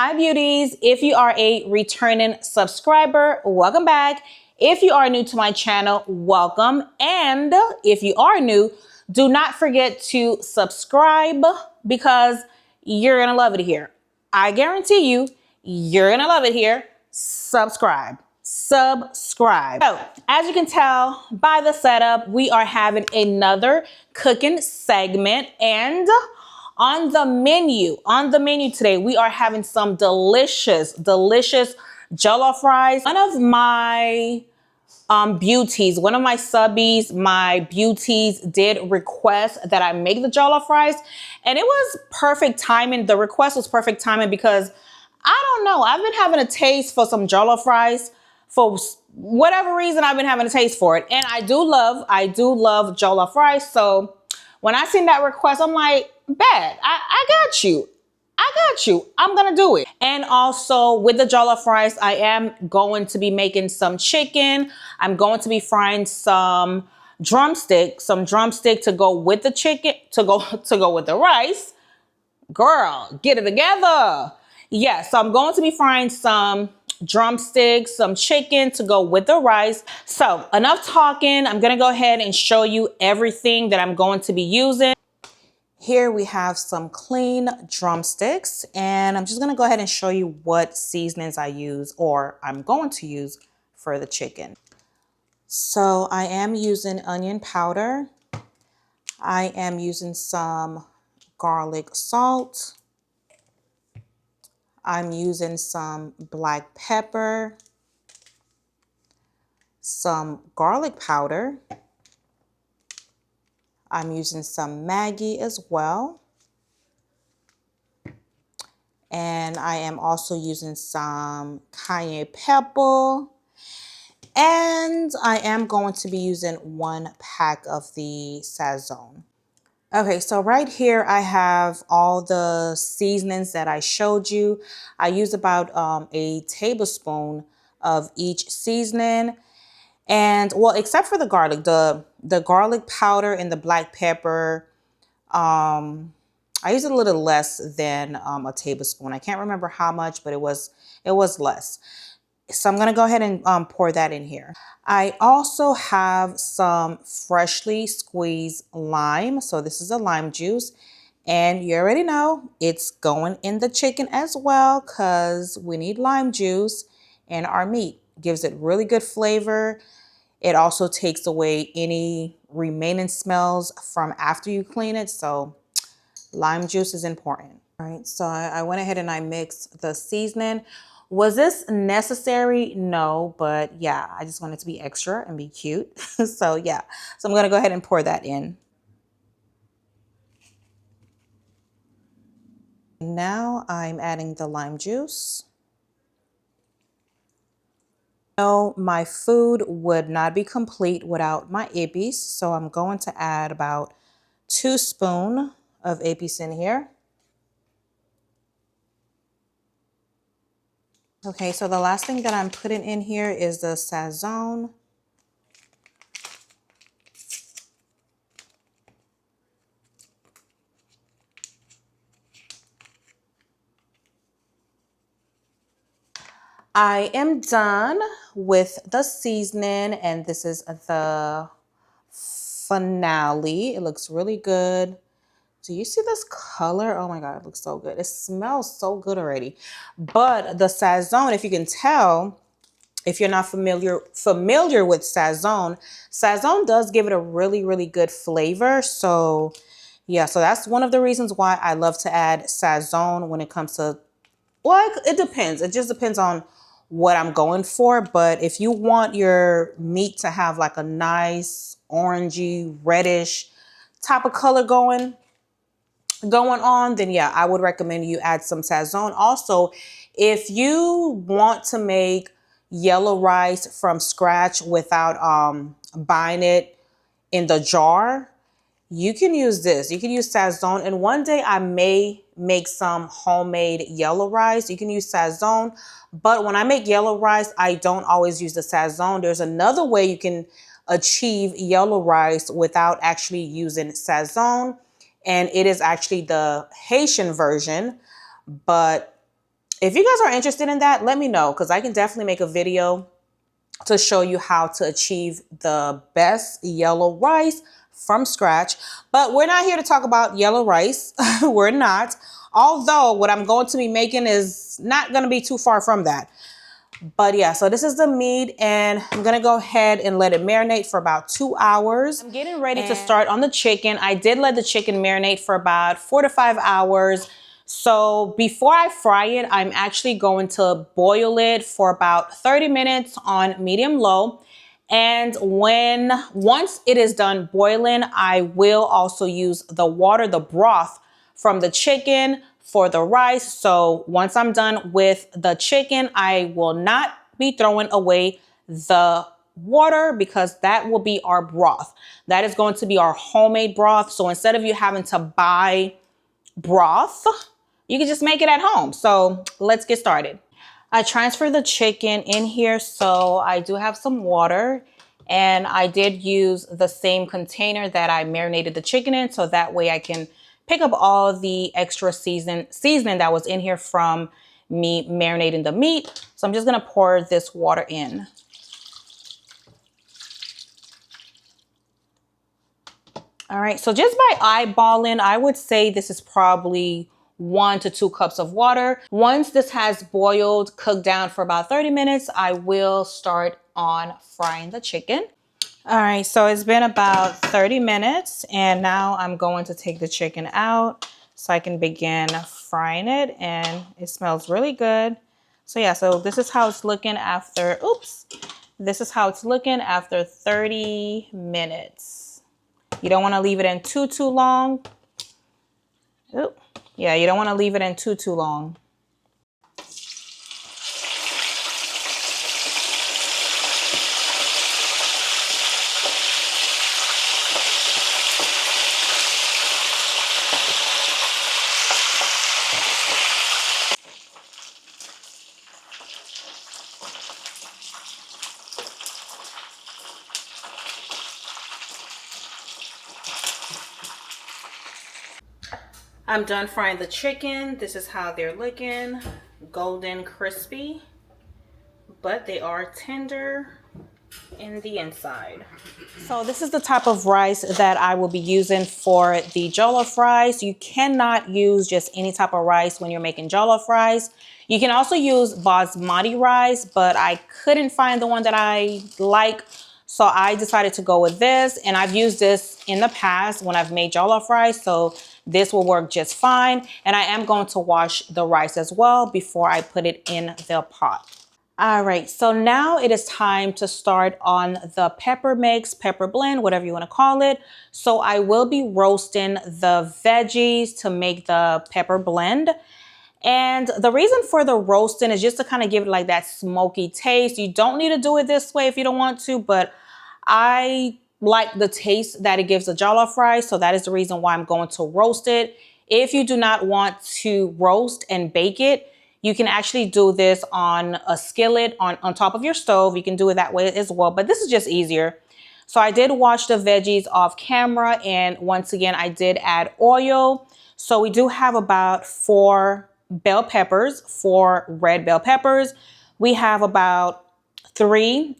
Hi beauties, if you are a returning subscriber, welcome back. If you are new to my channel, welcome. And if you are new, do not forget to subscribe because you're gonna love it here. I guarantee you, you're gonna love it here. Subscribe. Subscribe. So, as you can tell by the setup, we are having another cooking segment, and on the menu today, we are having some delicious jollof rice. One of my beauties, one of my subbies, my beauties did request that I make the jollof rice, and it was perfect timing. The request was perfect timing because I don't know, I've been having a taste for some jollof rice. For whatever reason, I've been having a taste for it, and I do love jollof rice. So when I seen that request, I'm like, bet, I got you. I got you. I'm going to do it. And also with the jollof rice, I am going to be making some chicken. I'm going to be frying some drumstick to go with the chicken, to go with the rice. Girl, get it together. Yeah, so I'm going to be frying some drumsticks, some chicken to go with the rice. So enough talking. I'm going to go ahead and show you everything that I'm going to be using. Here we have some clean drumsticks, and I'm just going to go ahead and show you what seasonings I use, or I'm going to use, for the chicken. So I am using onion powder. I am using some garlic salt. I'm using some black pepper, some garlic powder. I'm using some Maggi as well. And I am also using some cayenne pepper. And I am going to be using 1 pack of the Sazon. Okay, so right here I have all the seasonings that I showed you. I use about a tablespoon of each seasoning. And well, except for the garlic, the garlic powder and the black pepper, I use a little less than a tablespoon. I can't remember how much, but it was less. So I'm going to go ahead and pour that in here. I also have some freshly squeezed lime. So this is a lime juice. And you already know it's going in the chicken as well because we need lime juice in our meat. Gives it really good flavor. It also takes away any remaining smells from after you clean it. So lime juice is important. All right, so I went ahead and I mixed the seasoning. Was this necessary? No, but yeah, I just wanted to be extra and be cute. So yeah, so I'm gonna go ahead and pour that in. Now I'm adding the lime juice. No, my food would not be complete without my ippies, so I'm going to add about 2 spoons of ippies in here. Okay, so the last thing that I'm putting in here is the Sazon. I am done with the seasoning, and this is the finale. It looks really good. Do you see this color? Oh my God, it looks so good. It smells so good already. But the Sazon, if you can tell, if you're not familiar with Sazon, Sazon does give it a really good flavor. So yeah, so that's one of the reasons why I love to add Sazon when it comes to, well, it depends. It just depends on what I'm going for. But if you want your meat to have like a nice orangey, reddish type of color going on, then yeah, I would recommend you add some Sazon. Also, if you want to make yellow rice from scratch without buying it in the jar, you can use this. You can use Sazon. And one day I may make some homemade yellow rice. You can use Sazon. But when I make yellow rice, I don't always use the Sazon. There's another way you can achieve yellow rice without actually using Sazon. And it is actually the Haitian version. But If you guys are interested in that, let me know, because I can definitely make a video to show you how to achieve the best yellow rice from scratch. But we're not here to talk about yellow rice. We're not. Although what I'm going to be making is not going to be too far from that. But yeah, so this is the meat, and I'm gonna go ahead and let it marinate for about 2 hours. I'm getting ready to start on the chicken. I did let the chicken marinate for about 4 to 5 hours. So before I fry it, I'm actually going to boil it for about 30 minutes on medium low. And once it is done boiling, I will also use the water, the broth from the chicken for the rice. So once I'm done with the chicken, I will not be throwing away the water, because that will be our broth. That is going to be our homemade broth. So instead of you having to buy broth, you can just make it at home. So let's get started. I transferred the chicken in here, so I do have some water, and I did use the same container that I marinated the chicken in, so that way I can pick up all the extra seasoning that was in here from me marinating the meat. So I'm just gonna pour this water in. All right, so just by eyeballing, I would say this is probably 1 to 2 cups of water. Once this has boiled, cooked down for about 30 minutes, I will start on frying the chicken. All right, so it's been about 30 minutes, and now I'm going to take the chicken out so I can begin frying it, and it smells really good. So yeah, so this is how it's looking after, this is how it's looking after 30 minutes. You don't want to leave it in too long. Yeah, you don't want to leave it in too long. I'm done frying the chicken. This is how they're looking. Golden crispy, but they are tender in the inside. So this is the type of rice that I will be using for the jollof rice. You cannot use just any type of rice when you're making jollof rice. You can also use basmati rice, but I couldn't find the one that I like. So I decided to go with this, and I've used this in the past when I've made jollof rice. So this will work just fine. And I am going to wash the rice as well before I put it in the pot. All right, so now it is time to start on the pepper mix, pepper blend, whatever you want to call it. So I will be roasting the veggies to make the pepper blend. And the reason for the roasting is just to kind of give it like that smoky taste. You don't need to do it this way if you don't want to, but I like the taste that it gives the jollof rice. So that is the reason why I'm going to roast it. If you do not want to roast and bake it, you can actually do this on a skillet on top of your stove. You can do it that way as well, but this is just easier. So I did wash the veggies off camera, and once again, I did add oil. So we do have about 4 bell peppers, 4 red bell peppers. We have about 3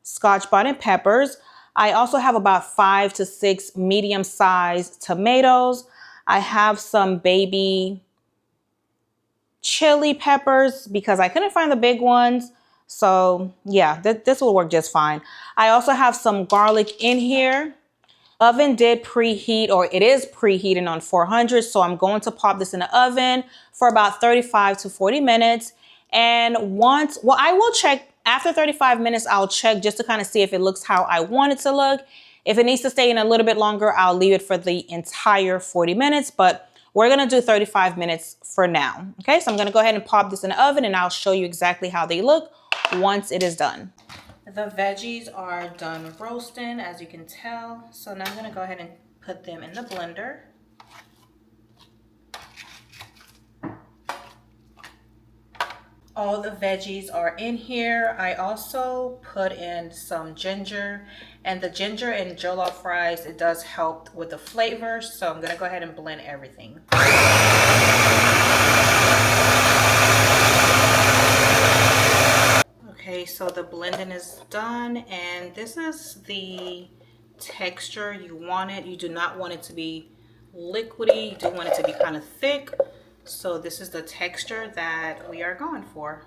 Scotch bonnet peppers. I also have about 5 to 6 medium-sized tomatoes. I have some baby chili peppers because I couldn't find the big ones. So yeah, this will work just fine. I also have some garlic in here. Oven did preheat, or it is preheating on 400. So I'm going to pop this in the oven for about 35 to 40 minutes. And I will check after 35 minutes, I'll check just to kind of see if it looks how I want it to look. If it needs to stay in a little bit longer, I'll leave it for the entire 40 minutes, but we're gonna do 35 minutes for now. Okay, so I'm gonna go ahead and pop this in the oven, and I'll show you exactly how they look once it is done. The veggies are done roasting, as you can tell. So now I'm gonna go ahead and put them in the blender. All the veggies are in here. I also put in some ginger, and the ginger in jollof rice, it does help with the flavor. So I'm gonna go ahead and blend everything. Okay, so the blending is done, and this is the texture you want it. You do not want it to be liquidy. You do want it to be kind of thick. So this is the texture that we are going for.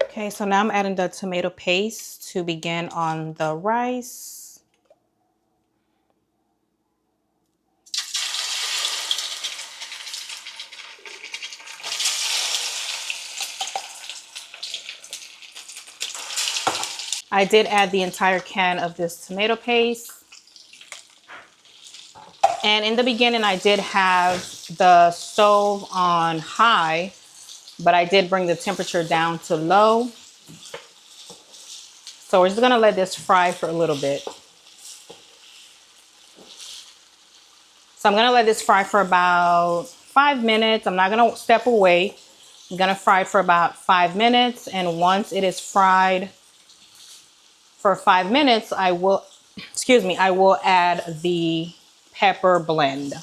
Okay, so now I'm adding the tomato paste to begin on the rice. I did add the entire can of this tomato paste. And in the beginning, I did have the stove on high, but I did bring the temperature down to low. So we're just gonna let this fry for a little bit. So I'm gonna let this fry for about 5 minutes. I'm not gonna step away. I'm gonna fry for about 5 minutes. And once it is fried for 5 minutes, I will add the pepper blend.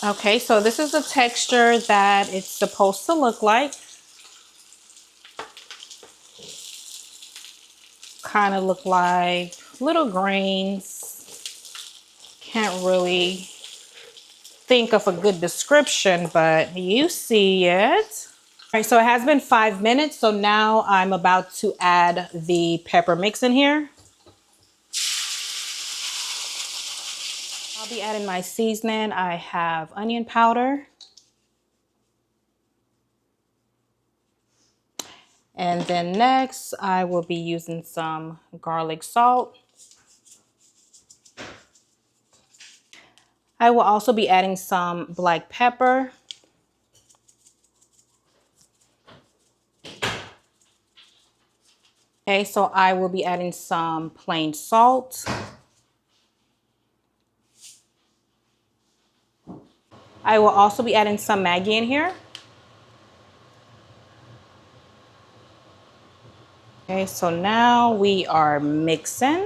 Okay, so this is the texture that it's supposed to look like. Kind of look like little grains. Can't really think of a good description, but you see it. All right, so it has been 5 minutes. So now I'm about to add the pepper mix in here. I'll be adding my seasoning. I have onion powder. And then next, I will be using some garlic salt. I will also be adding some black pepper. Okay, so I will be adding some plain salt. I will also be adding some Maggi in here. Okay, so now we are mixing.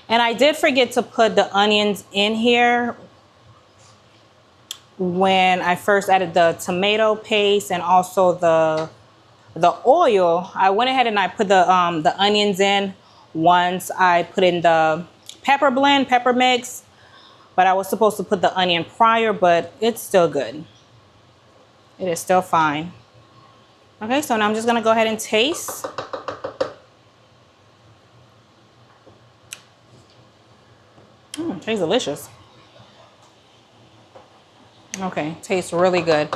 And I did forget to put the onions in here when I first added the tomato paste and also the oil. I went ahead and I put the onions in once I put in the pepper blend, pepper mix. But I was supposed to put the onion prior, but it's still good. It is still fine. Okay, so now I'm just gonna go ahead and taste. Tastes delicious. Okay, tastes really good.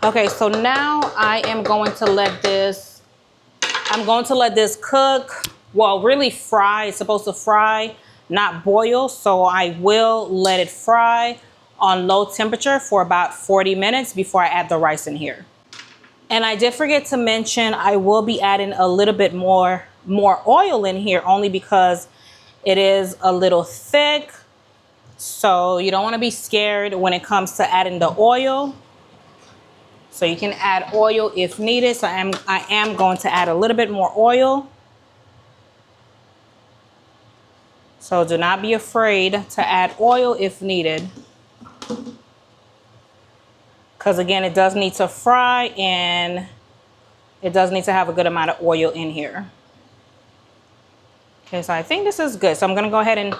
Okay, so now I am going to let this, cook. Well, really fry. It's supposed to fry, not boil. So I will let it fry on low temperature for about 40 minutes before I add the rice in here. And I did forget to mention, I will be adding a little bit more oil in here only because it is a little thick. So you don't want to be scared when it comes to adding the oil. So you can add oil if needed. So I am going to add a little bit more oil. So do not be afraid to add oil if needed. Because again, it does need to fry and it does need to have a good amount of oil in here. Okay, so I think this is good. So I'm going to go ahead and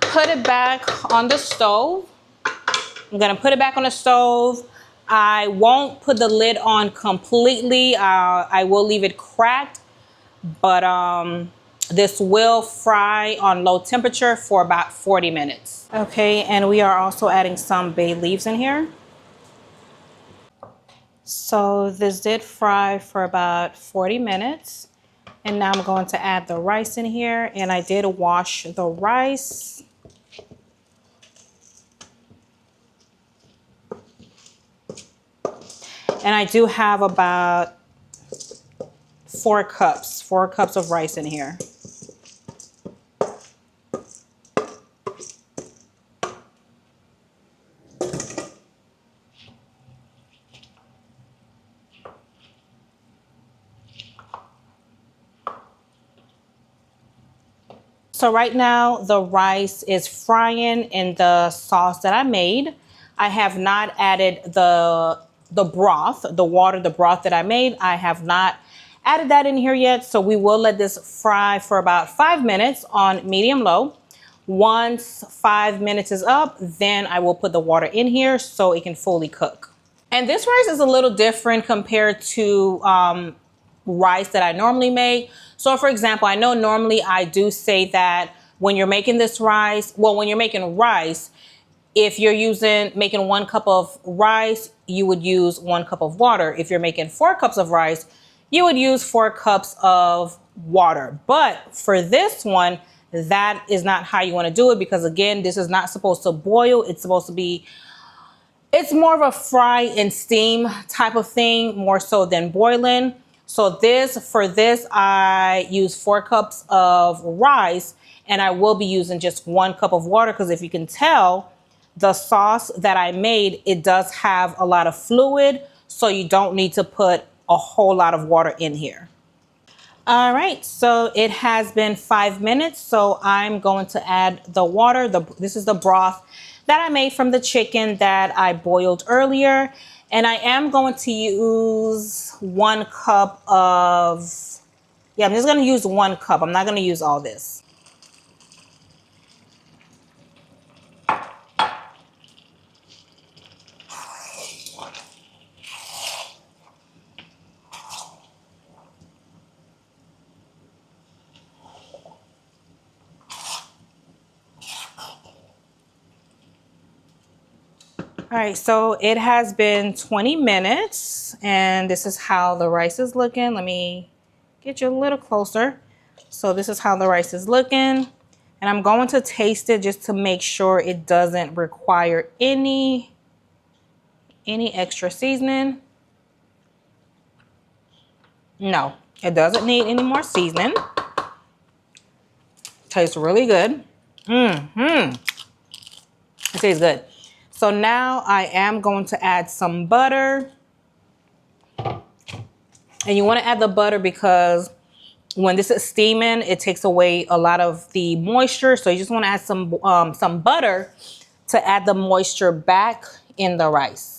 put it back on the stove. I'm going to put it back on the stove. I won't put the lid on completely. I will leave it cracked, but this will fry on low temperature for about 40 minutes. Okay, and we are also adding some bay leaves in here. So this did fry for about 40 minutes. And now I'm going to add the rice in here, and I did wash the rice. And I do have about 4 cups of rice in here. So right now the rice is frying in the sauce that I made. I have not added the the broth, the water, the broth that I made. I have not added that in here yet. So we will let this fry for about 5 minutes on medium low. Once 5 minutes is up, then I will put the water in here so it can fully cook. And this rice is a little different compared to rice that I normally make. So for example, I know normally I do say that when you're making this rice, well, when you're making rice, if you're making 1 cup of rice, you would use 1 cup of water. If you're making 4 cups of rice, you would use 4 cups of water. But for this one, that is not how you want to do it, because again, this is not supposed to boil. It's supposed to be, it's more of a fry and steam type of thing, more so than boiling. So for this, I use 4 cups of rice, and I will be using just 1 cup of water, because if you can tell, the sauce that I made, it does have a lot of fluid, so you don't need to put a whole lot of water in here. All right, so it has been 5 minutes, so I'm going to add the water. This is the broth that I made from the chicken that I boiled earlier. And I am going to use 1 cup of, I'm just going to use 1 cup. I'm not going to use all this. All right, so it has been 20 minutes and this is how the rice is looking. Let me get you a little closer. So this is how the rice is looking. And I'm going to taste it just to make sure it doesn't require any extra seasoning. No, it doesn't need any more seasoning. Tastes really good. It tastes good. So now I am going to add some butter. And you want to add the butter because when this is steaming, it takes away a lot of the moisture. So you just want to add some butter to add the moisture back in the rice.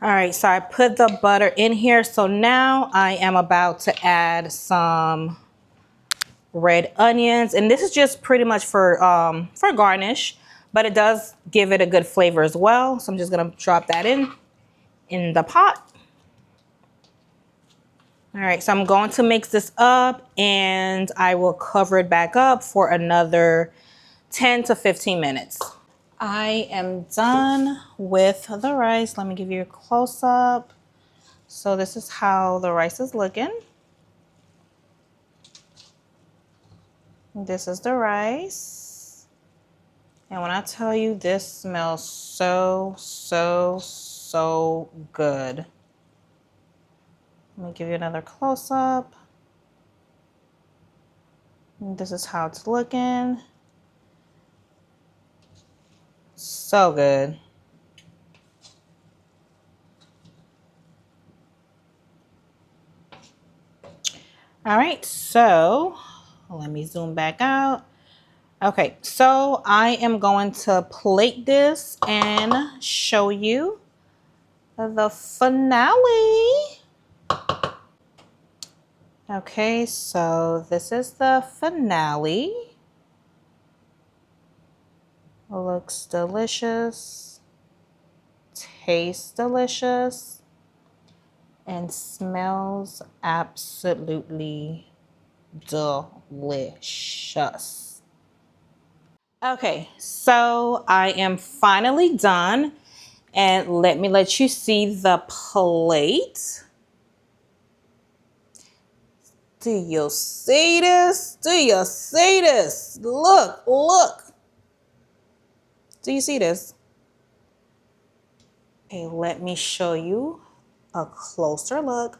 All right, so I put the butter in here. So now I am about to add some red onions, and this is just pretty much for garnish, but it does give it a good flavor as well. So I'm just gonna drop that in the pot. All right, so I'm going to mix this up and I will cover it back up for another 10 to 15 minutes. I am done with the rice. Let me give you a close up. So this is how the rice is looking. This is the rice. And when I tell you, this smells so, so, so good. Let me give you another close up. This is how it's looking. So good. All right, so let me zoom back out. Okay, so I am going to plate this and show you the finale. Okay, so this is the finale. Looks delicious, tastes delicious, and smells absolutely delicious. Okay, so I am finally done, and let me let you see the plate. Do you see this? Do you see this? Look, look. Do you see this? Okay, let me show you a closer look.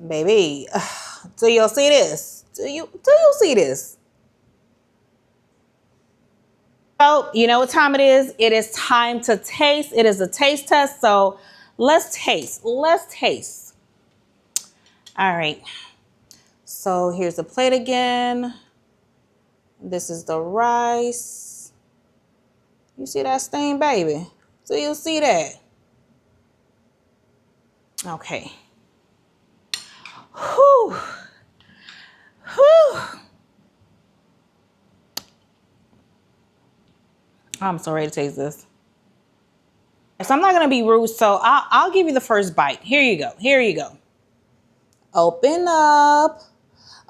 Baby, do you see this? Do you see this? So, you know what time it is? It is time to taste. It is a taste test. So let's taste. Let's taste. All right. So here's the plate again. This is the rice. You see that stain, baby? So you'll see that. Okay. Whew. Whew. I'm so ready to taste this. So I'm not gonna be rude, so I'll give you the first bite. Here you go. Here you go. Open up.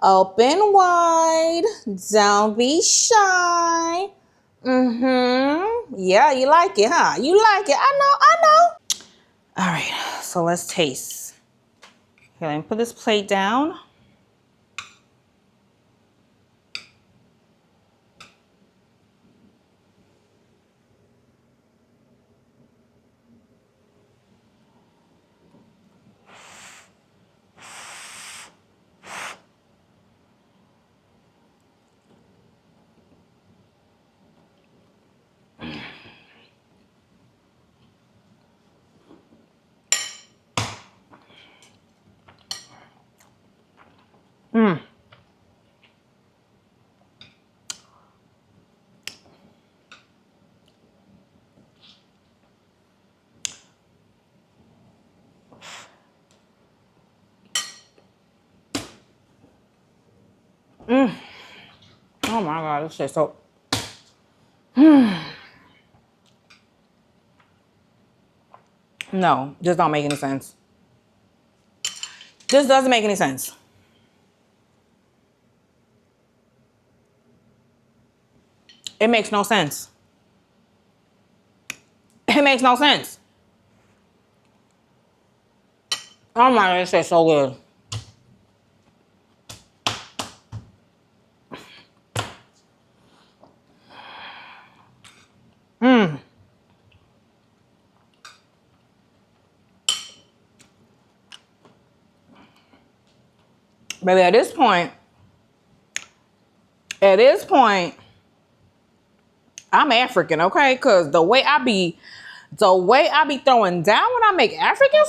Open wide. Don't be shy. Yeah, you like it, huh? You like it. I know, I know. All right, so let's taste. Okay, let me put this plate down. Oh my God, this shit's so. No, just don't make any sense. This doesn't make any sense. It makes no sense. It makes no sense. Oh my God, this shit's so good. Baby, at this point, I'm African, okay? Cause the way I be throwing down when I make African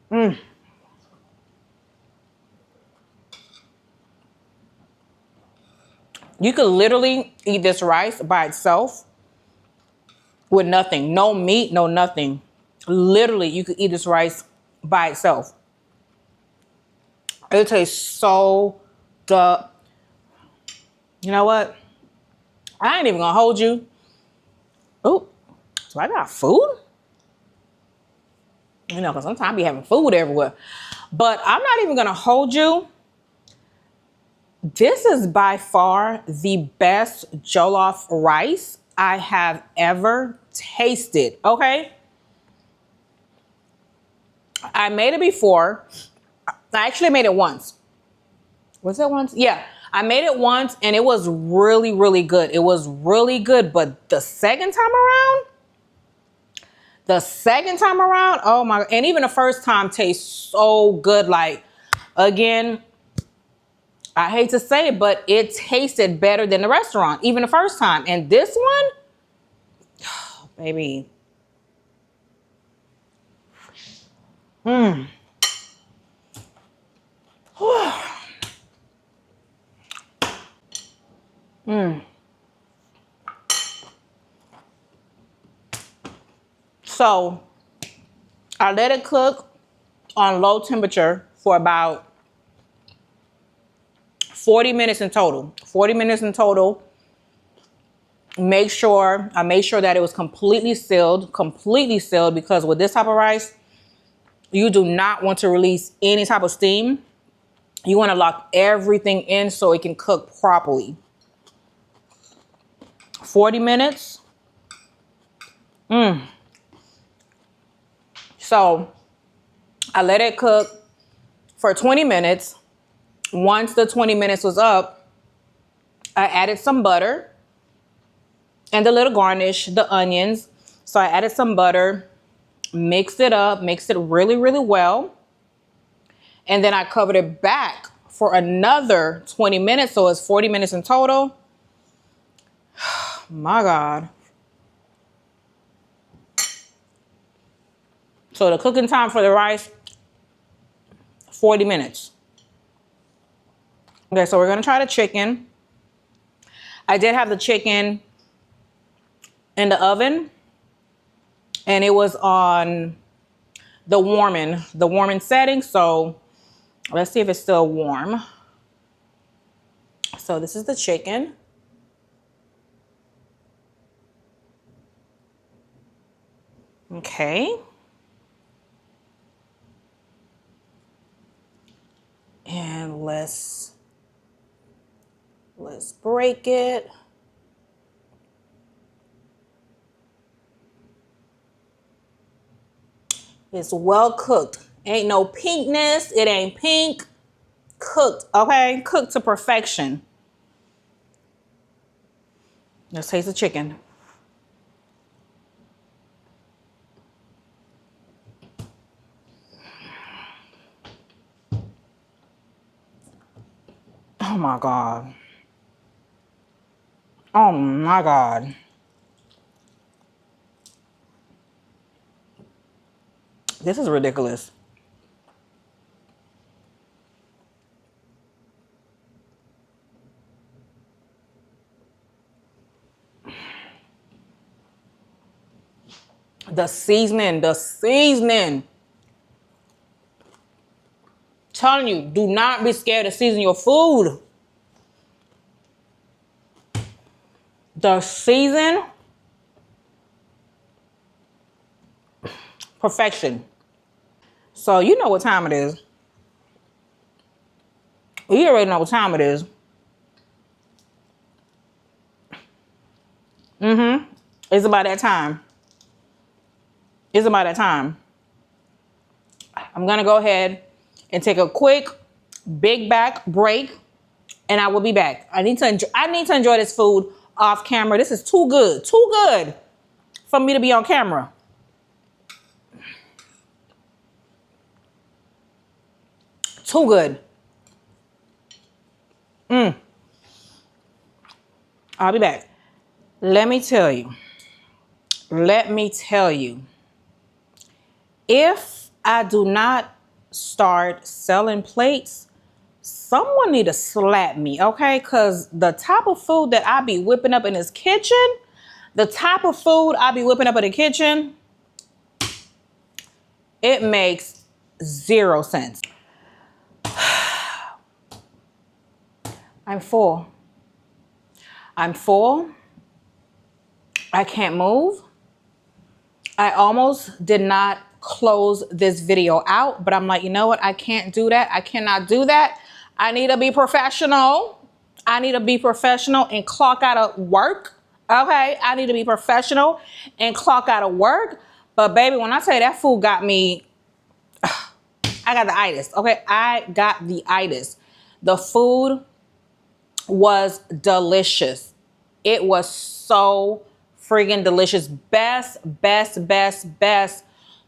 food. You could literally eat this rice by itself with nothing. No meat, no nothing. Literally, you could eat this rice by itself. It tastes so the. You know what? I ain't even gonna hold you. Oh, so I got food? You know, because sometimes I be having food everywhere. But I'm not even gonna hold you. This is by far the best jollof rice I have ever tasted, okay? I made it before. I actually made it once. Was it once? Yeah, I made it once and it was really, really good. It was really good, but the second time around, oh my, and even the first time tastes so good. Like, again, I hate to say it, but it tasted better than the restaurant, even the first time. And this one, oh, baby. So I let it cook on low temperature for about 40 minutes in total. 40 minutes in total. I made sure that it was completely sealed, because with this type of rice, you do not want to release any type of steam. You want to lock everything in so it can cook properly. 40 minutes. So I let it cook for 20 minutes. Once the 20 minutes was up, I added some butter and the little garnish, the onions. So I added some butter, mixed it up, mixed it really, really well. And then I covered it back for another 20 minutes. So it's 40 minutes in total. My God. So the cooking time for the rice, 40 minutes. Okay, so we're gonna try the chicken. I did have the chicken in the oven, and it was on the warming setting. So let's see if it's still warm. So this is the chicken. Okay. And let's break it. It's well cooked. Ain't no pinkness. It ain't pink. Cooked, okay? Cooked to perfection. Let's taste the chicken. Oh my God. Oh my God. This is ridiculous. The seasoning. Telling you, do not be scared to season your food. The season, perfection. So you know what time it is. You already know what time it is. It's about that time. It's about that time. I'm gonna go ahead and take a quick big back break, and I will be back. I need to enjoy this food off camera. This is too good for me to be on camera. Too good. I'll be back. Let me tell you. If I do not start selling plates, someone need to slap me, okay? Because the type of food that I be whipping up in this kitchen, it makes 0 sense. I'm full. I can't move. I almost did not close this video out, but I'm like, you know what? I can't do that. I cannot do that. I need to be professional. And clock out of work. Okay, I need to be professional and clock out of work. But baby, when I tell you that food got me, I got the itis. Okay, I got the itis. The food was delicious. It was so friggin' delicious. Best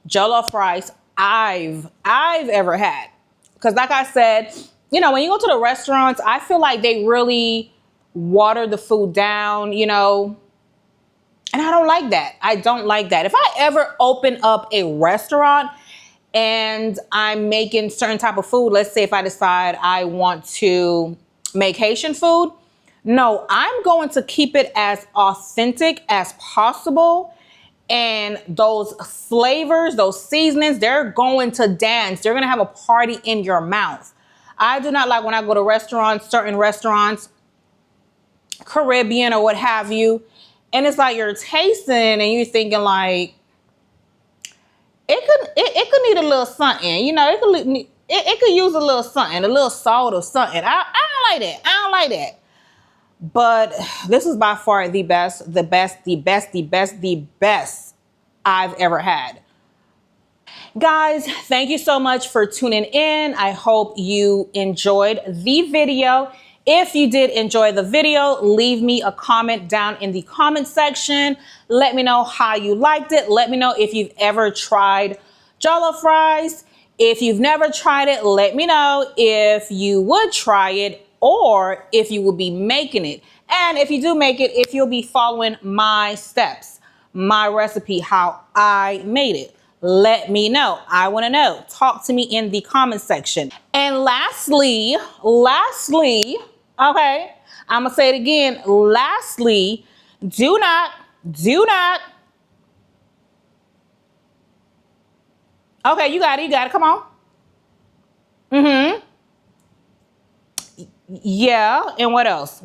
jollof rice I've ever had. Because like I said, you know, when you go to the restaurants, I feel like they really water the food down, you know, and I don't like that. If I ever open up a restaurant and I'm making certain type of food, let's say if I decide I want to make Haitian food, no, I'm going to keep it as authentic as possible. And those flavors, those seasonings, they're going to dance. They're going to have a party in your mouth. I do not like when I go to restaurants, certain restaurants, Caribbean or what have you, and it's like you're tasting and you're thinking like, it could need a little something, you know, it could use a little something, a little salt or something. I don't like that. But this is by far the best I've ever had. Guys, thank you so much for tuning in. I hope you enjoyed the video. If you did enjoy the video, leave me a comment down in the comment section. Let me know how you liked it. Let me know if you've ever tried jollof rice. If you've never tried it, let me know if you would try it or if you will be making it. And if you do make it, if you'll be following my steps, my recipe, how I made it. Let me know. I want to know. Talk to me in the comment section. And lastly, okay, I'm going to say it again. Lastly, do not, okay, you got it, come on. Yeah, and what else?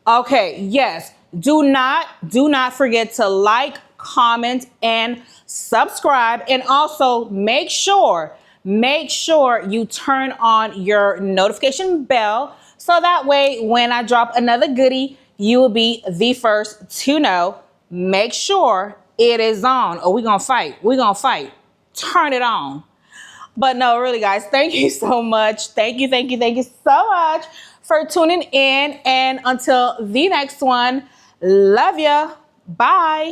Okay, yes. Do not forget to like, comment, and subscribe. And also make sure you turn on your notification bell so that way when I drop another goodie, you will be the first to know. Make sure it is on, or we're gonna fight. Turn it on. But no, really, guys, thank you so much. Thank you so much for tuning in. And until the next one, love ya. Bye.